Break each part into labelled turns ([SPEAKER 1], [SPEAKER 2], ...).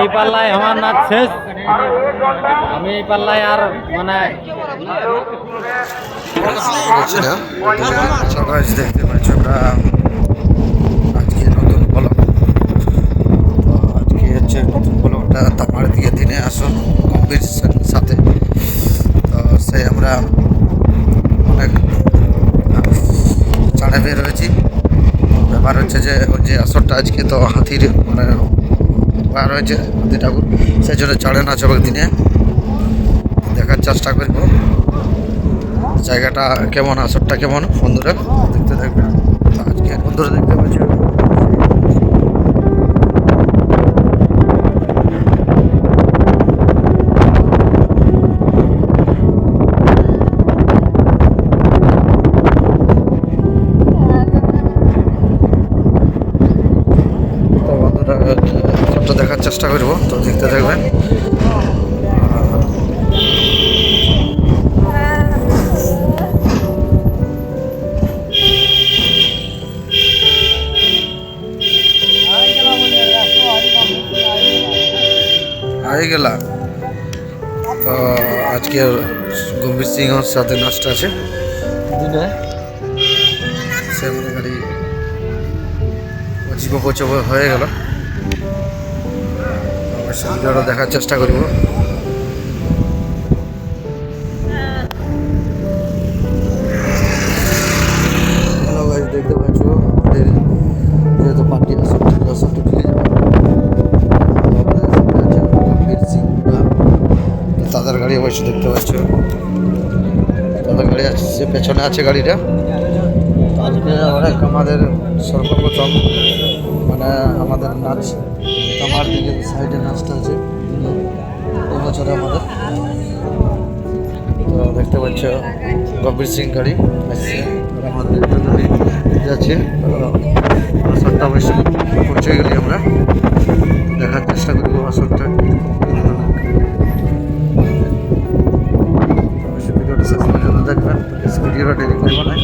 [SPEAKER 1] এই পাল্লায় আমার নাচ শেষ। আমি এই পাল্লায় আর মানে
[SPEAKER 2] দেখতে পাচ্ছ আমরা আজকে নতুন ব্লগ। আজকে হচ্ছে নতুন ব্লগটা তামার দিয়ে দিনে আসল কম্পিটিশনের সাথে। তো সেই আমরা অনেক চাড়ে বের হয়েছি। ব্যাপার হচ্ছে যে ওই যে আসরটা আজকে তো হাতির মানে বার হয়েছে হাতি ঠাকুর, সেই জন্য চাড়ে নাচ হবে দিনে। দেখার চেষ্টা করব জায়গাটা কেমন, আসরটা কেমন বন্ধুরা দেখতে থাকবেন। আজকে বন্ধুরা দেখতে পাচ্ছি দেখার চেষ্টা করব, তো দেখতে থাকবেন। আই গেলা তো আজকে গম্ভীর সিংহর সাথে নাচটা আছে দিনে। সে আমাদের গাড়ি পঁচিশ পঁচিশ হয়ে গেল। ভিডিওটা দেখার চেষ্টা করব। হ্যালো গাইস, দেখতে পাচ্ছ আমাদের যেহেতু পার্টি আসরটি ফিরে যাবে, তাদের গাড়ি অবশ্য দেখতে পাচ্ছ, তাদের গাড়ি আছে, পেছনে আছে গাড়িটা। আজকে অনেক আমাদের সর্বপ্রথম মানে আমাদের নাচ আমার দিকে সাইডে নাচটা আছে এই বছরে আমাদের। তো দেখতে পাচ্ছ গম্ভীর সিং গাড়ি আসছে, আমাদের গাড়ি যাচ্ছে। আসরটা অবশ্য পৌঁছে গেলি আমরা, দেখার চেষ্টা করবো আসরটা। অবশ্যই ভিডিওটা শেষ পর্যন্ত দেখবেন, ভিডিওটা দেরি করবো না।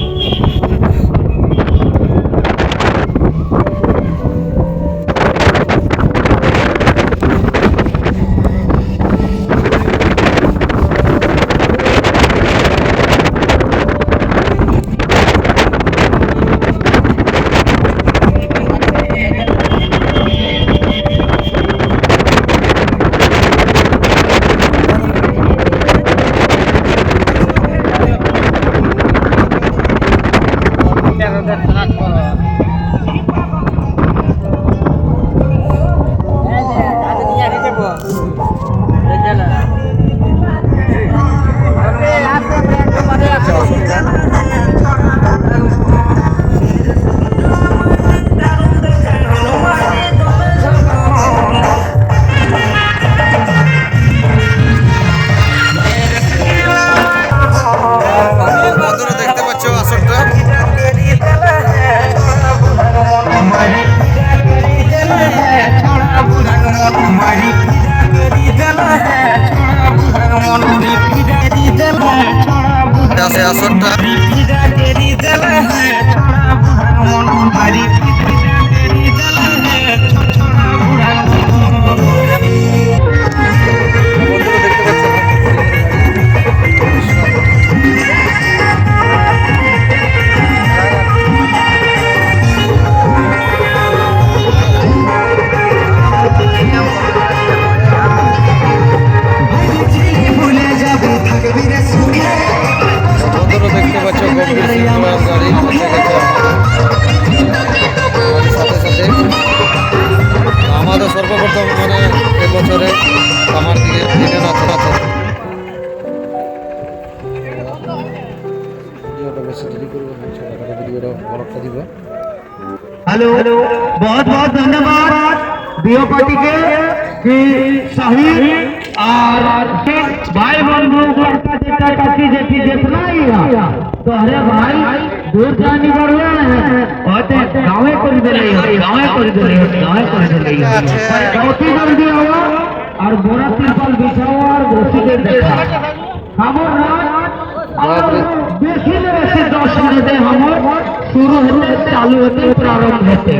[SPEAKER 2] আসরটা আমাদের সর্বপ্রথম মানে এবছরে আমার দিকে দিনে নাচ আছে। ভিডিওটা বেশি দেরি করবো না, ছোটখাটো ভিডিওটা বড়টা দিব।
[SPEAKER 3] हेलो, बहुत बहुत धन्यवाद बीओ पार्टी के कि शहीद और भाई बंधु लड़का जेठा काकी जेठी जितना ही है तो अरे भाई दूर जानी पड़ रहे हैं और गाँवे कर दे रही है, गाँवे कर दे रही है, गाँवे कर दे रही है। बहुत ही जल्दी आओ और बोरा तिरपाल बिछाओ और घोसी के देखा हम बेसी में बेसी 10 मिनट हम शुरू होते चालू होते प्रारंभ होते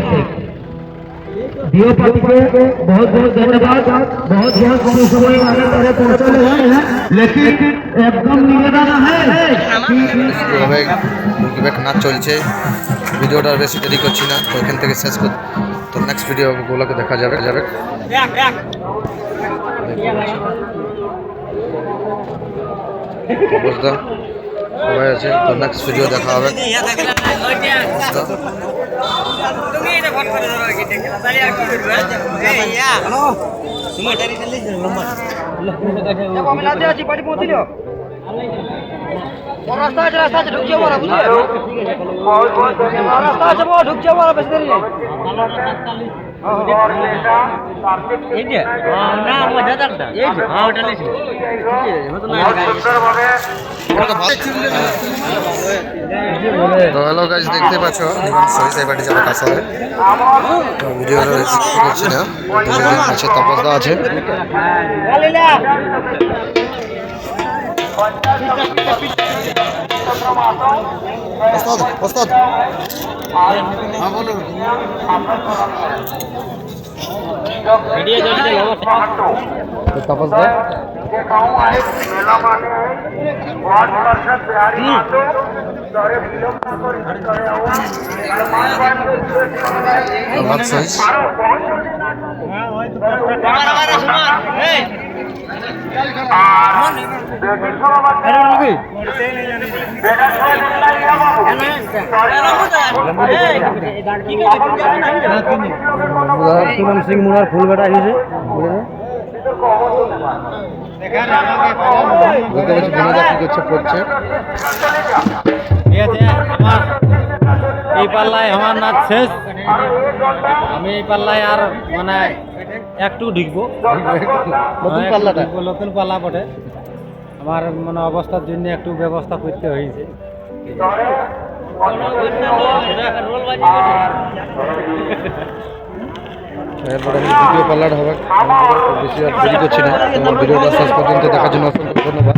[SPEAKER 3] डीओ पार्टी के बहुत बहुत धन्यवाद, बहुत बहुत कम समय वाले तरह पहुंचे हैं, लेकिन एकदम निवेदन है कि
[SPEAKER 2] রুগীবেক নাচ চলছে, ভিডিওটা বেশি দেরি করছি না, তো এখান থেকে শেষ কর। তো নেক্সট ভিডিওগুলোকে দেখা যাবে বুঝলাম সবাই আছে, তো নেক্সট ভিডিও দেখা হবে।
[SPEAKER 1] রাস্তা আছে ঢুকছে বড় বুঝলে রাস্তা আছে বড় ঢুকছে বড় বেশি দেরি নেই
[SPEAKER 2] তো হ্যালো গাইজ, দেখতে পাচ্ছ সহি সাই বাড়ি যাবে কাছে তো ভিডিওটা বেশি করছি না, আছে তপসদা আছে। ওস্তাদ হ্যাঁ বলুন। তপসদা ভাত সাইজ
[SPEAKER 1] সিং মুনার ফুল বেটা এসেছে
[SPEAKER 2] বুঝতে পারছি বিনোদা কি করছে করছে।
[SPEAKER 1] ঠিক আছে, আমার এই পাল্লায় আমার নাচ শেষ। আমি এই পাল্লায় আর মানে একটু ঢুকবো,
[SPEAKER 2] নতুন পাল্লাটা
[SPEAKER 1] নতুন পাল্লা বটে। আমার মানে অবস্থার জন্য একটু ব্যবস্থা করতে হয়েছে।
[SPEAKER 2] এরপরে দ্বিতীয় পাল্লাটা হবে, বেশি আর দেরি করছি না। তোমার ভিডিওটা শেষ পর্যন্ত দেখার জন্য অসংখ্য ধন্যবাদ।